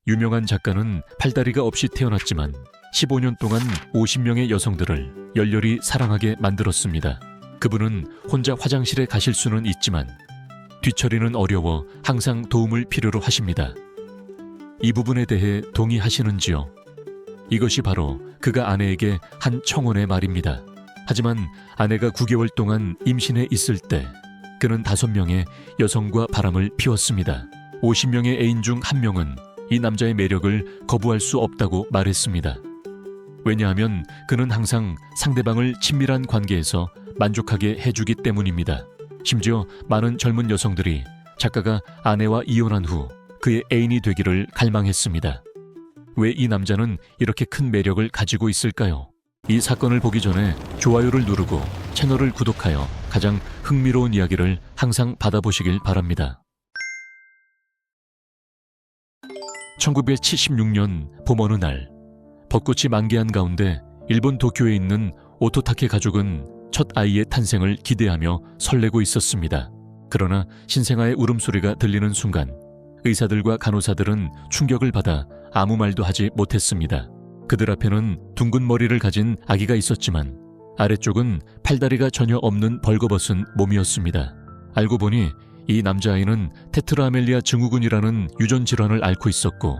유명한 작가는 팔다리가 없이 태어났지만 15년 동안 50명의 여성들을 열렬히 사랑하게 만들었습니다. 그분은 혼자 화장실에 가실 수는 있지만 뒤처리는 어려워 항상 도움을 필요로 하십니다. 이 부분에 대해 동의하시는지요? 이것이 바로 그가 아내에게 한 청혼의 말입니다. 하지만 아내가 9개월 동안 임신해 있을 때 그는 5명의 여성과 바람을 피웠습니다. 50명의 애인 중 1명은 이 남자의 매력을 거부할 수 없다고 말했습니다. 왜냐하면 그는 항상 상대방을 친밀한 관계에서 만족하게 해주기 때문입니다. 심지어 많은 젊은 여성들이 작가가 아내와 이혼한 후 그의 애인이 되기를 갈망했습니다. 왜 이 남자는 이렇게 큰 매력을 가지고 있을까요? 이 사건을 보기 전에 좋아요를 누르고 채널을 구독하여 가장 흥미로운 이야기를 항상 받아보시길 바랍니다. 1976년 봄 어느 날 벚꽃이 만개한 가운데 일본 도쿄에 있는 오토타케 가족은 첫 아이의 탄생을 기대하며 설레고 있었습니다. 그러나 신생아의 울음소리가 들리는 순간 의사들과 간호사들은 충격을 받아 아무 말도 하지 못했습니다. 그들 앞에는 둥근 머리를 가진 아기가 있었지만 아래쪽은 팔다리가 전혀 없는 벌거벗은 몸이었습니다. 알고 보니 이 남자아이는 테트라아멜리아 증후군이라는 유전 질환을 앓고 있었고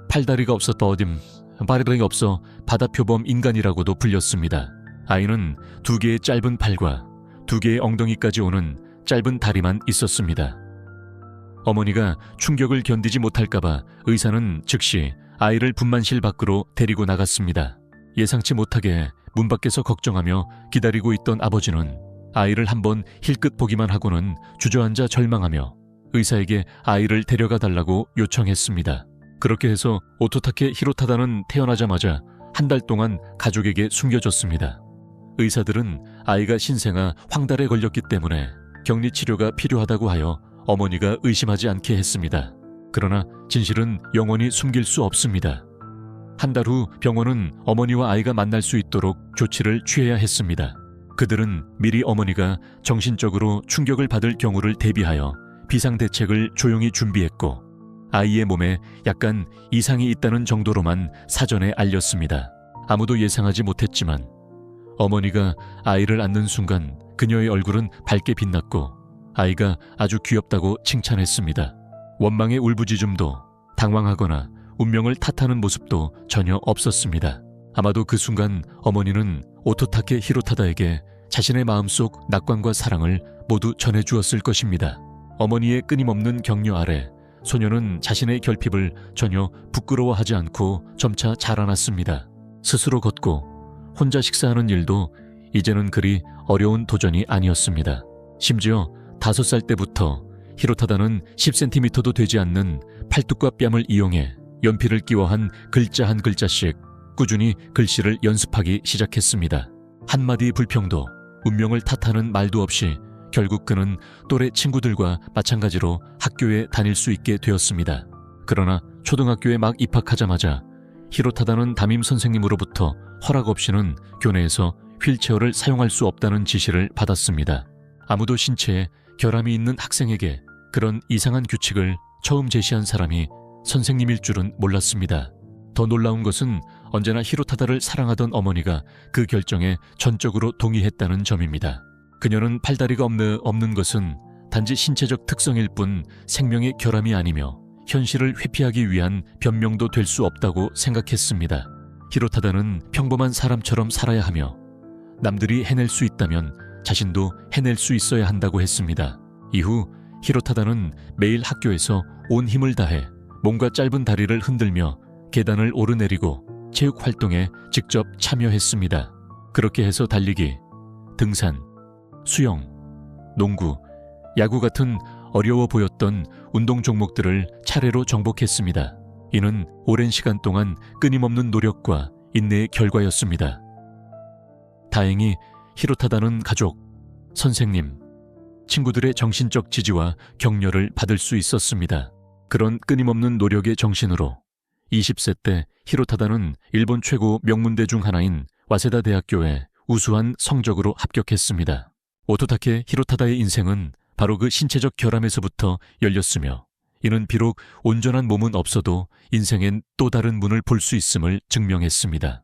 팔다리가 없었더dim 발이 없어 바다표범 인간이라고도 불렸습니다. 아이는 2개의 짧은 팔과 2개의 엉덩이까지 오는 짧은 다리만 있었습니다. 어머니가 충격을 견디지 못할까봐 의사는 즉시 아이를 분만실 밖으로 데리고 나갔습니다. 예상치 못하게 문 밖에서 걱정하며 기다리고 있던 아버지는 아이를 한번 힐끗 보기만 하고는 주저앉아 절망하며 의사에게 아이를 데려가 달라고 요청했습니다. 그렇게 해서 오토타케 히로타다는 태어나자마자 한 달 동안 가족에게 숨겨졌습니다. 의사들은 아이가 신생아 황달에 걸렸기 때문에 격리 치료가 필요하다고 하여 어머니가 의심하지 않게 했습니다. 그러나 진실은 영원히 숨길 수 없습니다. 한 달 후 병원은 어머니와 아이가 만날 수 있도록 조치를 취해야 했습니다. 그들은 미리 어머니가 정신적으로 충격을 받을 경우를 대비하여 비상대책을 조용히 준비했고 아이의 몸에 약간 이상이 있다는 정도로만 사전에 알렸습니다. 아무도 예상하지 못했지만 어머니가 아이를 안는 순간 그녀의 얼굴은 밝게 빛났고 아이가 아주 귀엽다고 칭찬했습니다. 원망의 울부짖음도 당황하거나 운명을 탓하는 모습도 전혀 없었습니다. 아마도 그 순간 어머니는 오토타케 히로타다에게 자신의 마음속 낙관과 사랑을 모두 전해주었을 것입니다. 어머니의 끊임없는 격려 아래 소녀는 자신의 결핍을 전혀 부끄러워하지 않고 점차 자라났습니다. 스스로 걷고 혼자 식사하는 일도 이제는 그리 어려운 도전이 아니었습니다. 심지어 5살 때부터 히로타다는 10cm도 되지 않는 팔뚝과 뺨을 이용해 연필을 끼워 한 글자 한 글자씩 꾸준히 글씨를 연습하기 시작했습니다. 한마디 불평도 운명을 탓하는 말도 없이 결국 그는 또래 친구들과 마찬가지로 학교에 다닐 수 있게 되었습니다. 그러나 초등학교에 막 입학하자마자 히로타다는 담임 선생님으로부터 허락 없이는 교내에서 휠체어를 사용할 수 없다는 지시를 받았습니다. 아무도 신체에 결함이 있는 학생에게 그런 이상한 규칙을 처음 제시한 사람이 선생님일 줄은 몰랐습니다. 더 놀라운 것은 언제나 히로타다를 사랑하던 어머니가 그 결정에 전적으로 동의했다는 점입니다. 그녀는 팔다리가 없는 것은 단지 신체적 특성일 뿐 생명의 결함이 아니며 현실을 회피하기 위한 변명도 될 수 없다고 생각했습니다. 히로타다는 평범한 사람처럼 살아야 하며 남들이 해낼 수 있다면 자신도 해낼 수 있어야 한다고 했습니다. 이후 히로타다는 매일 학교에서 온 힘을 다해 몸과 짧은 다리를 흔들며 계단을 오르내리고 체육 활동에 직접 참여했습니다. 그렇게 해서 달리기, 등산, 수영, 농구, 야구 같은 어려워 보였던 운동 종목들을 차례로 정복했습니다. 이는 오랜 시간 동안 끊임없는 노력과 인내의 결과였습니다. 다행히 히로타다는 가족, 선생님, 친구들의 정신적 지지와 격려를 받을 수 있었습니다. 그런 끊임없는 노력의 정신으로 20세 때 히로타다는 일본 최고 명문대 중 하나인 와세다 대학교에 우수한 성적으로 합격했습니다. 오토타케 히로타다의 인생은 바로 그 신체적 결함에서부터 열렸으며 이는 비록 온전한 몸은 없어도 인생엔 또 다른 문을 볼 수 있음을 증명했습니다.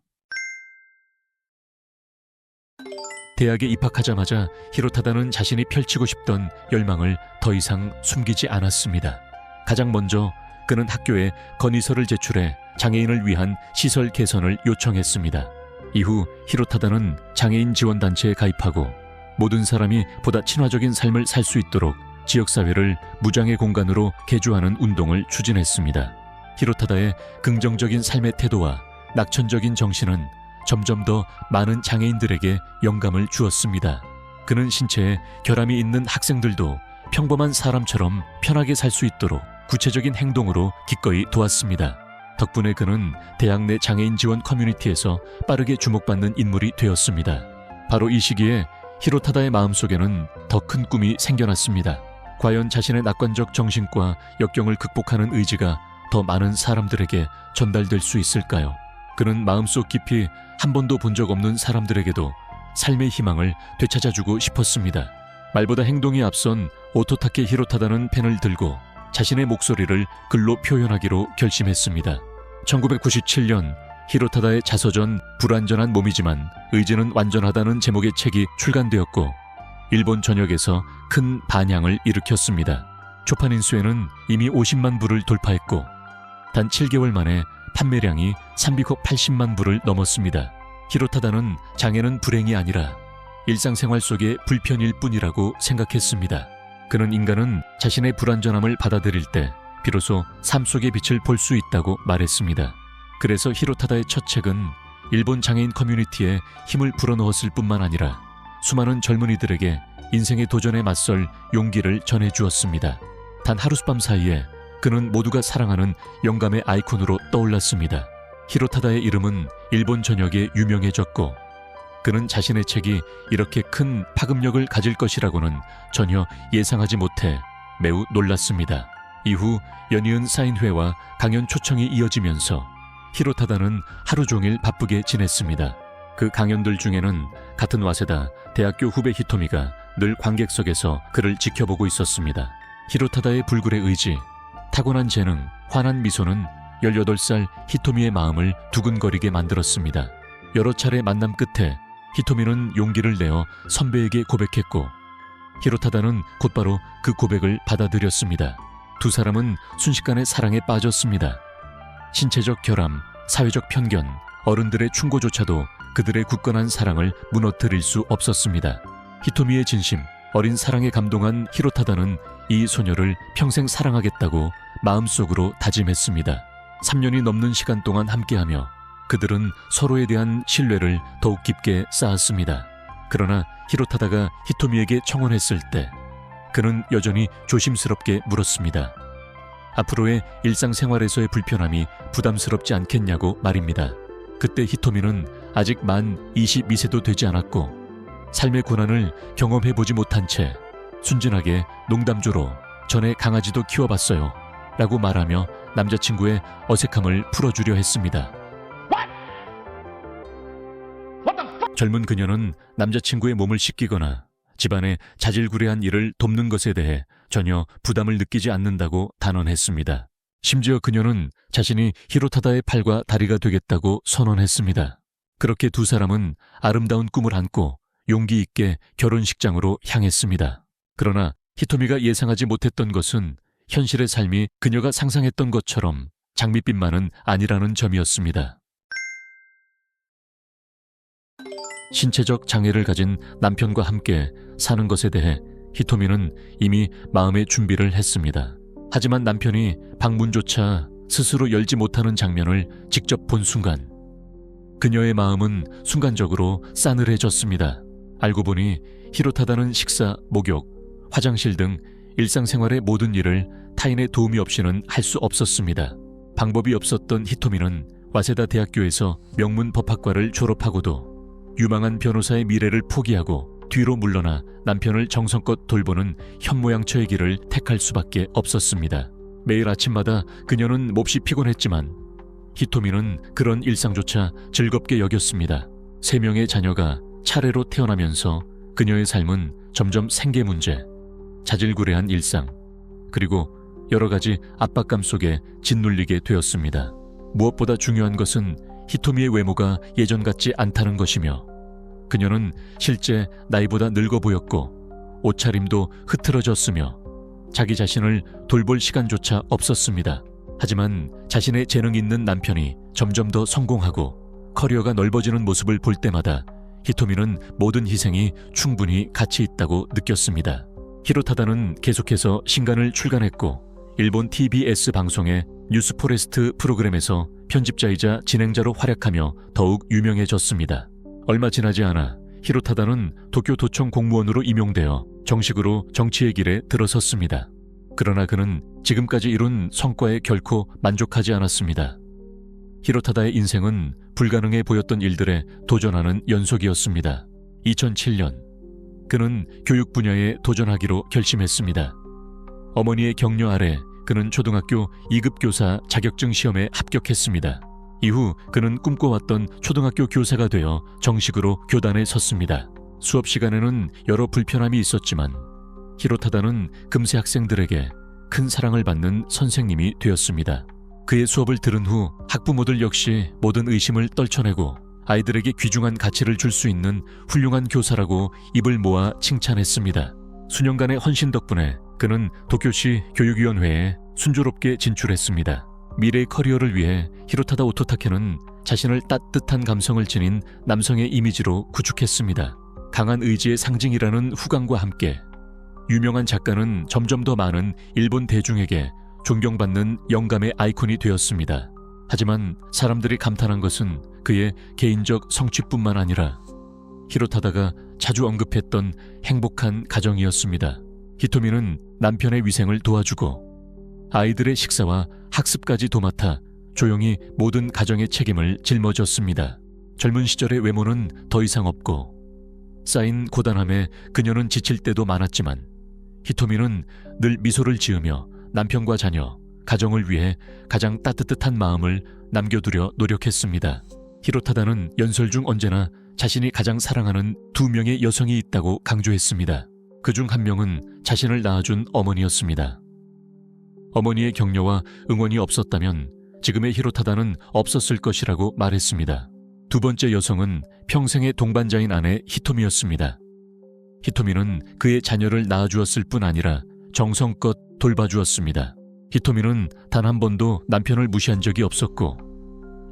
대학에 입학하자마자 히로타다는 자신이 펼치고 싶던 열망을 더 이상 숨기지 않았습니다. 가장 먼저 그는 학교에 건의서를 제출해 장애인을 위한 시설 개선을 요청했습니다. 이후 히로타다는 장애인 지원단체에 가입하고 모든 사람이 보다 친화적인 삶을 살 수 있도록 지역사회를 무장애 공간으로 개조하는 운동을 추진했습니다. 히로타다의 긍정적인 삶의 태도와 낙천적인 정신은 점점 더 많은 장애인들에게 영감을 주었습니다. 그는 신체에 결함이 있는 학생들도 평범한 사람처럼 편하게 살 수 있도록 구체적인 행동으로 기꺼이 도왔습니다. 덕분에 그는 대학 내 장애인 지원 커뮤니티에서 빠르게 주목받는 인물이 되었습니다. 바로 이 시기에 히로타다의 마음속에는 더 큰 꿈이 생겨났습니다. 과연 자신의 낙관적 정신과 역경을 극복하는 의지가 더 많은 사람들에게 전달될 수 있을까요? 그는 마음속 깊이 한 번도 본 적 없는 사람들에게도 삶의 희망을 되찾아주고 싶었습니다. 말보다 행동이 앞선 오토타케 히로타다는 펜을 들고 자신의 목소리를 글로 표현하기로 결심했습니다. 1997년 히로타다의 자서전 불완전한 몸이지만 의지는 완전하다는 제목의 책이 출간되었고 일본 전역에서 큰 반향을 일으켰습니다. 초판 인수에는 이미 50만 부를 돌파했고 단 7개월 만에 판매량이 380만 부를 넘었습니다. 히로타다는 장애는 불행이 아니라 일상생활 속의 불편일 뿐이라고 생각했습니다. 그는 인간은 자신의 불완전함을 받아들일 때 비로소 삶 속의 빛을 볼 수 있다고 말했습니다. 그래서 히로타다의 첫 책은 일본 장애인 커뮤니티에 힘을 불어넣었을 뿐만 아니라 수많은 젊은이들에게 인생의 도전에 맞설 용기를 전해주었습니다. 단 하룻밤 사이에 그는 모두가 사랑하는 영감의 아이콘으로 떠올랐습니다. 히로타다의 이름은 일본 전역에 유명해졌고 그는 자신의 책이 이렇게 큰 파급력을 가질 것이라고는 전혀 예상하지 못해 매우 놀랐습니다. 이후 연이은 사인회와 강연 초청이 이어지면서 히로타다는 하루 종일 바쁘게 지냈습니다. 그 강연들 중에는 같은 와세다 대학교 후배 히토미가 늘 관객석에서 그를 지켜보고 있었습니다. 히로타다의 불굴의 의지, 타고난 재능, 환한 미소는 18살 히토미의 마음을 두근거리게 만들었습니다. 여러 차례 만남 끝에 히토미는 용기를 내어 선배에게 고백했고 히로타다는 곧바로 그 고백을 받아들였습니다. 두 사람은 순식간에 사랑에 빠졌습니다. 신체적 결함, 사회적 편견, 어른들의 충고조차도 그들의 굳건한 사랑을 무너뜨릴 수 없었습니다. 히토미의 진심, 어린 사랑에 감동한 히로타다는 이 소녀를 평생 사랑하겠다고 마음속으로 다짐했습니다. 3년이 넘는 시간 동안 함께하며 그들은 서로에 대한 신뢰를 더욱 깊게 쌓았습니다. 그러나 히로타다가 히토미에게 청혼했을 때 그는 여전히 조심스럽게 물었습니다. 앞으로의 일상생활에서의 불편함이 부담스럽지 않겠냐고 말입니다. 그때 히토미는 아직 만 22세도 되지 않았고 삶의 고난을 경험해보지 못한 채 순진하게 농담조로 전에 강아지도 키워봤어요 라고 말하며 남자친구의 어색함을 풀어주려 했습니다. 젊은 그녀는 남자친구의 몸을 씻기거나 집안의 자질구레한 일을 돕는 것에 대해 전혀 부담을 느끼지 않는다고 단언했습니다. 심지어 그녀는 자신이 히로타다의 팔과 다리가 되겠다고 선언했습니다. 그렇게 두 사람은 아름다운 꿈을 안고 용기 있게 결혼식장으로 향했습니다. 그러나 히토미가 예상하지 못했던 것은 현실의 삶이 그녀가 상상했던 것처럼 장밋빛만은 아니라는 점이었습니다. 신체적 장애를 가진 남편과 함께 사는 것에 대해 히토미는 이미 마음의 준비를 했습니다. 하지만 남편이 방문조차 스스로 열지 못하는 장면을 직접 본 순간 그녀의 마음은 순간적으로 싸늘해졌습니다. 알고 보니 히로타다는 식사, 목욕, 화장실 등 일상생활의 모든 일을 타인의 도움이 없이는 할 수 없었습니다. 방법이 없었던 히토미는 와세다 대학교에서 명문 법학과를 졸업하고도 유망한 변호사의 미래를 포기하고 뒤로 물러나 남편을 정성껏 돌보는 현모양처의 길을 택할 수밖에 없었습니다. 매일 아침마다 그녀는 몹시 피곤했지만 히토미는 그런 일상조차 즐겁게 여겼습니다. 3명의 자녀가 차례로 태어나면서 그녀의 삶은 점점 생계 문제, 자질구레한 일상, 그리고 여러 가지 압박감 속에 짓눌리게 되었습니다. 무엇보다 중요한 것은 히토미의 외모가 예전 같지 않다는 것이며 그녀는 실제 나이보다 늙어 보였고 옷차림도 흐트러졌으며 자기 자신을 돌볼 시간조차 없었습니다. 하지만 자신의 재능 있는 남편이 점점 더 성공하고 커리어가 넓어지는 모습을 볼 때마다 히토미는 모든 희생이 충분히 가치 있다고 느꼈습니다. 히로타다는 계속해서 신간을 출간했고 일본 TBS 방송의 뉴스포레스트 프로그램에서 편집자이자 진행자로 활약하며 더욱 유명해졌습니다. 얼마 지나지 않아 히로타다는 도쿄도청 공무원으로 임용되어 정식으로 정치의 길에 들어섰습니다. 그러나 그는 지금까지 이룬 성과에 결코 만족하지 않았습니다. 히로타다의 인생은 불가능해 보였던 일들에 도전하는 연속이었습니다. 2007년 그는 교육 분야에 도전하기로 결심했습니다. 어머니의 격려 아래 그는 초등학교 2급 교사 자격증 시험에 합격했습니다. 이후 그는 꿈꿔왔던 초등학교 교사가 되어 정식으로 교단에 섰습니다. 수업 시간에는 여러 불편함이 있었지만 히로타다는 금세 학생들에게 큰 사랑을 받는 선생님이 되었습니다. 그의 수업을 들은 후 학부모들 역시 모든 의심을 떨쳐내고 아이들에게 귀중한 가치를 줄 수 있는 훌륭한 교사라고 입을 모아 칭찬했습니다. 수년간의 헌신 덕분에 그는 도쿄시 교육위원회에 순조롭게 진출했습니다. 미래의 커리어를 위해 히로타다 오토타케는 자신을 따뜻한 감성을 지닌 남성의 이미지로 구축했습니다. 강한 의지의 상징이라는 후광과 함께 유명한 작가는 점점 더 많은 일본 대중에게 존경받는 영감의 아이콘이 되었습니다. 하지만 사람들이 감탄한 것은 그의 개인적 성취뿐만 아니라 히로타다가 자주 언급했던 행복한 가정이었습니다. 히토미는 남편의 위생을 도와주고 아이들의 식사와 학습까지 도맡아 조용히 모든 가정의 책임을 짊어졌습니다. 젊은 시절의 외모는 더 이상 없고 쌓인 고단함에 그녀는 지칠 때도 많았지만 히토미는 늘 미소를 지으며 남편과 자녀, 가정을 위해 가장 따뜻한 마음을 남겨두려 노력했습니다. 히로타다는 연설 중 언제나 자신이 가장 사랑하는 2명의 여성이 있다고 강조했습니다. 그중 한 명은 자신을 낳아준 어머니였습니다. 어머니의 격려와 응원이 없었다면 지금의 히로타다는 없었을 것이라고 말했습니다. 두 번째 여성은 평생의 동반자인 아내 히토미였습니다. 히토미는 그의 자녀를 낳아주었을 뿐 아니라 정성껏 돌봐주었습니다. 히토미는 단 한 번도 남편을 무시한 적이 없었고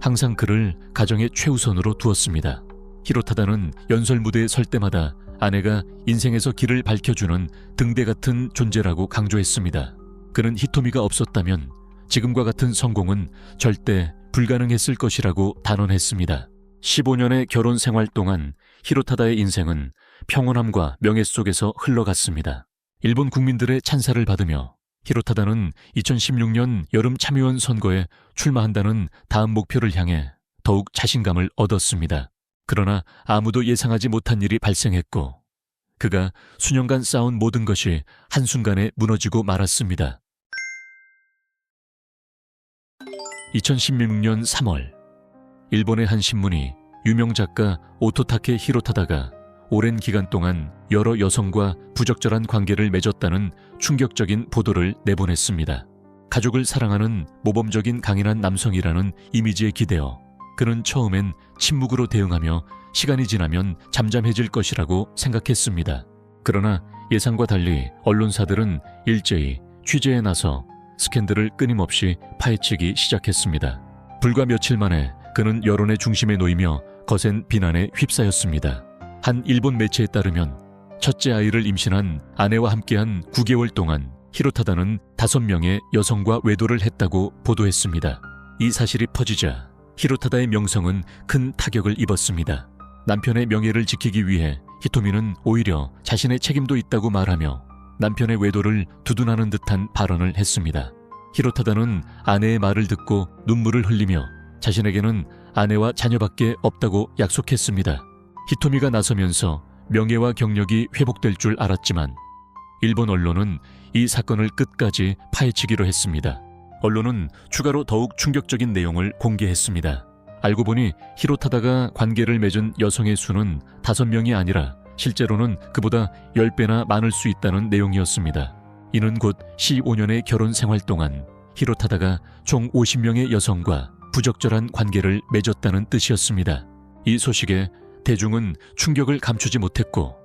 항상 그를 가정의 최우선으로 두었습니다. 히로타다는 연설 무대에 설 때마다 아내가 인생에서 길을 밝혀주는 등대 같은 존재라고 강조했습니다. 그는 히토미가 없었다면 지금과 같은 성공은 절대 불가능했을 것이라고 단언했습니다. 15년의 결혼 생활 동안 히로타다의 인생은 평온함과 명예 속에서 흘러갔습니다. 일본 국민들의 찬사를 받으며 히로타다는 2016년 여름 참의원 선거에 출마한다는 다음 목표를 향해 더욱 자신감을 얻었습니다. 그러나 아무도 예상하지 못한 일이 발생했고 그가 수년간 쌓은 모든 것이 한순간에 무너지고 말았습니다. 2016년 3월 일본의 한 신문이 유명 작가 오토타케 히로타다가 오랜 기간 동안 여러 여성과 부적절한 관계를 맺었다는 충격적인 보도를 내보냈습니다. 가족을 사랑하는 모범적인 강인한 남성이라는 이미지에 기대어 그는 처음엔 침묵으로 대응하며 시간이 지나면 잠잠해질 것이라고 생각했습니다. 그러나 예상과 달리 언론사들은 일제히 취재에 나서 스캔들을 끊임없이 파헤치기 시작했습니다. 불과 며칠 만에 그는 여론의 중심에 놓이며 거센 비난에 휩싸였습니다. 한 일본 매체에 따르면 첫째 아이를 임신한 아내와 함께한 9개월 동안 히로타다는 5명의 여성과 외도를 했다고 보도했습니다. 이 사실이 퍼지자 히로타다의 명성은 큰 타격을 입었습니다. 남편의 명예를 지키기 위해 히토미는 오히려 자신의 책임도 있다고 말하며 남편의 외도를 두둔하는 듯한 발언을 했습니다. 히로타다는 아내의 말을 듣고 눈물을 흘리며 자신에게는 아내와 자녀밖에 없다고 약속했습니다. 히토미가 나서면서 명예와 경력이 회복될 줄 알았지만 일본 언론은 이 사건을 끝까지 파헤치기로 했습니다. 언론은 추가로 더욱 충격적인 내용을 공개했습니다. 알고 보니 히로타다가 관계를 맺은 여성의 수는 5명이 아니라 실제로는 그보다 10배나 많을 수 있다는 내용이었습니다. 이는 곧 15년의 결혼 생활 동안 히로타다가 총 50명의 여성과 부적절한 관계를 맺었다는 뜻이었습니다. 이 소식에 대중은 충격을 감추지 못했고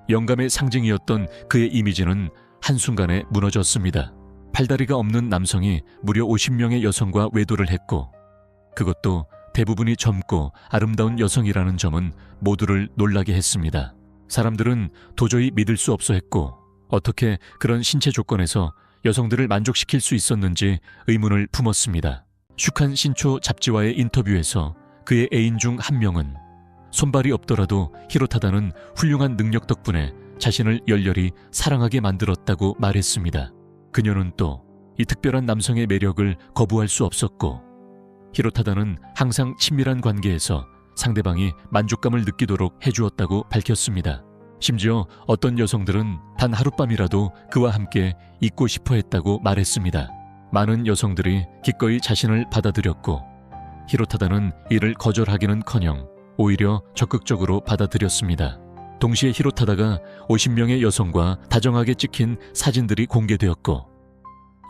영감의 상징이었던 그의 이미지는 한순간에 무너졌습니다. 팔다리가 없는 남성이 무려 50명의 여성과 외도를 했고 그것도 대부분이 젊고 아름다운 여성이라는 점은 모두를 놀라게 했습니다. 사람들은 도저히 믿을 수 없어 했고 어떻게 그런 신체 조건에서 여성들을 만족시킬 수 있었는지 의문을 품었습니다. 슈칸 신초 잡지와의 인터뷰에서 그의 애인 중 한 명은 손발이 없더라도 히로타다는 훌륭한 능력 덕분에 자신을 열렬히 사랑하게 만들었다고 말했습니다. 그녀는 또 이 특별한 남성의 매력을 거부할 수 없었고 히로타다는 항상 친밀한 관계에서 상대방이 만족감을 느끼도록 해주었다고 밝혔습니다. 심지어 어떤 여성들은 단 하룻밤이라도 그와 함께 있고 싶어 했다고 말했습니다. 많은 여성들이 기꺼이 자신을 받아들였고 히로타다는 이를 거절하기는커녕 오히려 적극적으로 받아들였습니다. 동시에 히로타다가 50명의 여성과 다정하게 찍힌 사진들이 공개되었고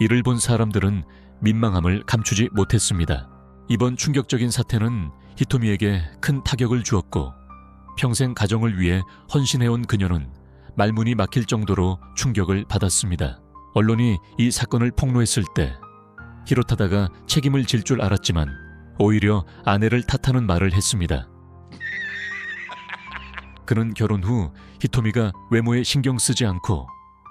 이를 본 사람들은 민망함을 감추지 못했습니다. 이번 충격적인 사태는 히토미에게 큰 타격을 주었고 평생 가정을 위해 헌신해온 그녀는 말문이 막힐 정도로 충격을 받았습니다. 언론이 이 사건을 폭로했을 때 히로타다가 책임을 질 줄 알았지만 오히려 아내를 탓하는 말을 했습니다. 그는 결혼 후 히토미가 외모에 신경 쓰지 않고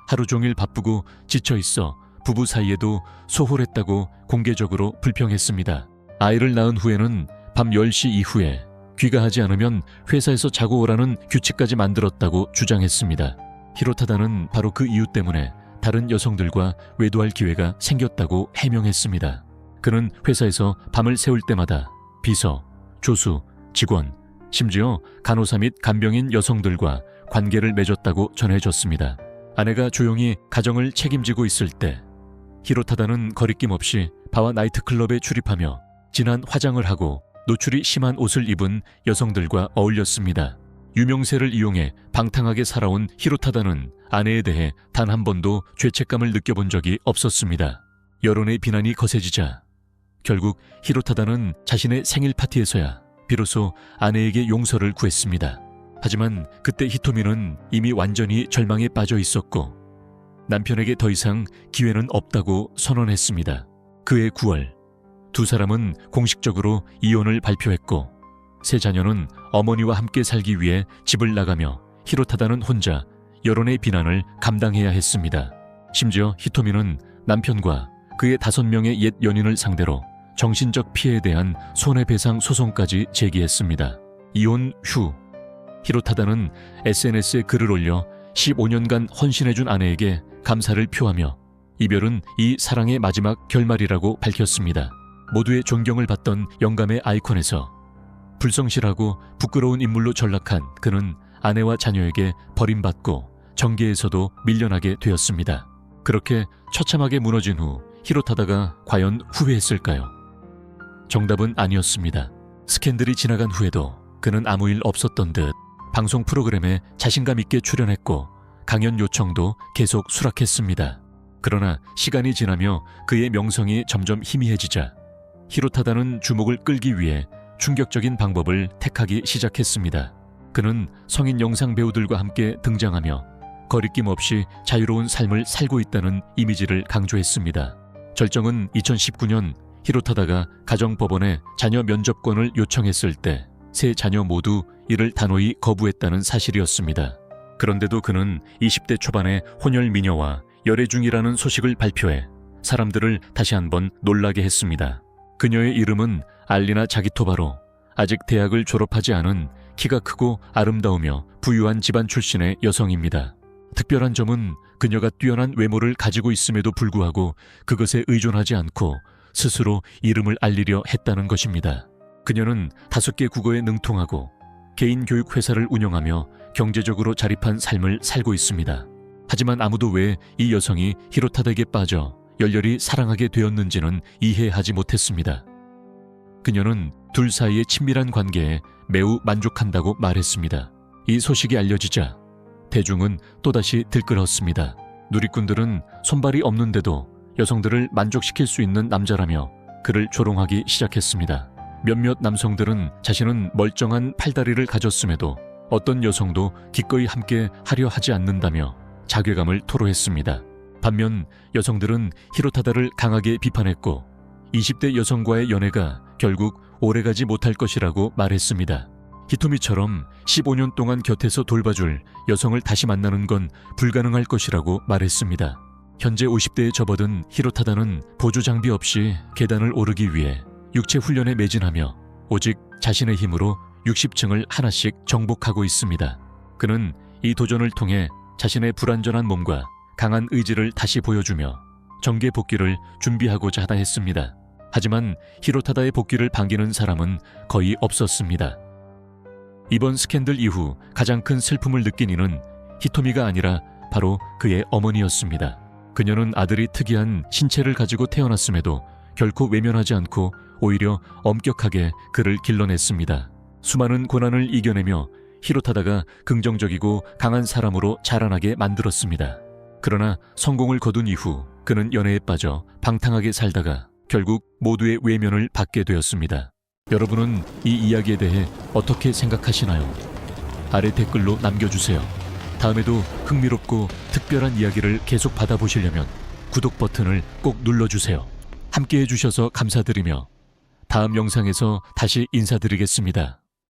하루 종일 바쁘고 지쳐있어 부부 사이에도 소홀했다고 공개적으로 불평했습니다. 아이를 낳은 후에는 밤 10시 이후에 귀가하지 않으면 회사에서 자고 오라는 규칙까지 만들었다고 주장했습니다. 히로타다는 바로 그 이유 때문에 다른 여성들과 외도할 기회가 생겼다고 해명했습니다. 그는 회사에서 밤을 새울 때마다 비서, 조수, 직원, 심지어 간호사 및 간병인 여성들과 관계를 맺었다고 전해졌습니다. 아내가 조용히 가정을 책임지고 있을 때 히로타다는 거리낌 없이 바와 나이트클럽에 출입하며 진한 화장을 하고 노출이 심한 옷을 입은 여성들과 어울렸습니다. 유명세를 이용해 방탕하게 살아온 히로타다는 아내에 대해 단 한 번도 죄책감을 느껴본 적이 없었습니다. 여론의 비난이 거세지자 결국 히로타다는 자신의 생일 파티에서야 비로소 아내에게 용서를 구했습니다. 하지만 그때 히토미는 이미 완전히 절망에 빠져 있었고 남편에게 더 이상 기회는 없다고 선언했습니다. 그해 9월 두 사람은 공식적으로 이혼을 발표했고 세 자녀는 어머니와 함께 살기 위해 집을 나가며 히로타다는 혼자 여론의 비난을 감당해야 했습니다. 심지어 히토미는 남편과 그의 5명의 옛 연인을 상대로 정신적 피해에 대한 손해배상 소송까지 제기했습니다. 이혼 후 히로타다는 SNS에 글을 올려 15년간 헌신해준 아내에게 감사를 표하며 이별은 이 사랑의 마지막 결말이라고 밝혔습니다. 모두의 존경을 받던 영감의 아이콘에서 불성실하고 부끄러운 인물로 전락한 그는 아내와 자녀에게 버림받고 정계에서도 밀려나게 되었습니다. 그렇게 처참하게 무너진 후 히로타다가 과연 후회했을까요? 정답은 아니었습니다. 스캔들이 지나간 후에도 그는 아무 일 없었던 듯 방송 프로그램에 자신감 있게 출연했고 강연 요청도 계속 수락했습니다. 그러나 시간이 지나며 그의 명성이 점점 희미해지자 히로타다는 주목을 끌기 위해 충격적인 방법을 택하기 시작했습니다. 그는 성인 영상 배우들과 함께 등장하며 거리낌 없이 자유로운 삶을 살고 있다는 이미지를 강조했습니다. 절정은 2019년 히로타다가 가정법원에 자녀 면접권을 요청했을 때 세 자녀 모두 이를 단호히 거부했다는 사실이었습니다. 그런데도 그는 20대 초반에 혼혈 미녀와 열애 중이라는 소식을 발표해 사람들을 다시 한번 놀라게 했습니다. 그녀의 이름은 알리나 자기토바로 아직 대학을 졸업하지 않은 키가 크고 아름다우며 부유한 집안 출신의 여성입니다. 특별한 점은 그녀가 뛰어난 외모를 가지고 있음에도 불구하고 그것에 의존하지 않고 스스로 이름을 알리려 했다는 것입니다. 그녀는 5개 국어에 능통하고 개인 교육 회사를 운영하며 경제적으로 자립한 삶을 살고 있습니다. 하지만 아무도 왜 이 여성이 히로타다에게 빠져 열렬히 사랑하게 되었는지는 이해하지 못했습니다. 그녀는 둘 사이의 친밀한 관계에 매우 만족한다고 말했습니다. 이 소식이 알려지자 대중은 또다시 들끓었습니다. 누리꾼들은 손발이 없는데도 여성들을 만족시킬 수 있는 남자라며 그를 조롱하기 시작했습니다. 몇몇 남성들은 자신은 멀쩡한 팔다리를 가졌음에도 어떤 여성도 기꺼이 함께 하려 하지 않는다며 자괴감을 토로했습니다. 반면 여성들은 히로타다를 강하게 비판했고 20대 여성과의 연애가 결국 오래가지 못할 것이라고 말했습니다. 히토미처럼 15년 동안 곁에서 돌봐줄 여성을 다시 만나는 건 불가능할 것이라고 말했습니다. 현재 50대에 접어든 히로타다는 보조 장비 없이 계단을 오르기 위해 육체 훈련에 매진하며 오직 자신의 힘으로 60층을 하나씩 정복하고 있습니다. 그는 이 도전을 통해 자신의 불완전한 몸과 강한 의지를 다시 보여주며 정계 복귀를 준비하고자 하다 했습니다. 하지만 히로타다의 복귀를 반기는 사람은 거의 없었습니다. 이번 스캔들 이후 가장 큰 슬픔을 느낀 이는 히토미가 아니라 바로 그의 어머니였습니다. 그녀는 아들이 특이한 신체를 가지고 태어났음에도 결코 외면하지 않고 오히려 엄격하게 그를 길러냈습니다. 수많은 고난을 이겨내며 히로타다가 긍정적이고 강한 사람으로 자라나게 만들었습니다. 그러나 성공을 거둔 이후 그는 연애에 빠져 방탕하게 살다가 결국 모두의 외면을 받게 되었습니다. 여러분은 이 이야기에 대해 어떻게 생각하시나요? 아래 댓글로 남겨주세요. 다음에도 흥미롭고 특별한 이야기를 계속 받아보시려면 구독 버튼을 꼭 눌러주세요. 함께 해주셔서 감사드리며 다음 영상에서 다시 인사드리겠습니다.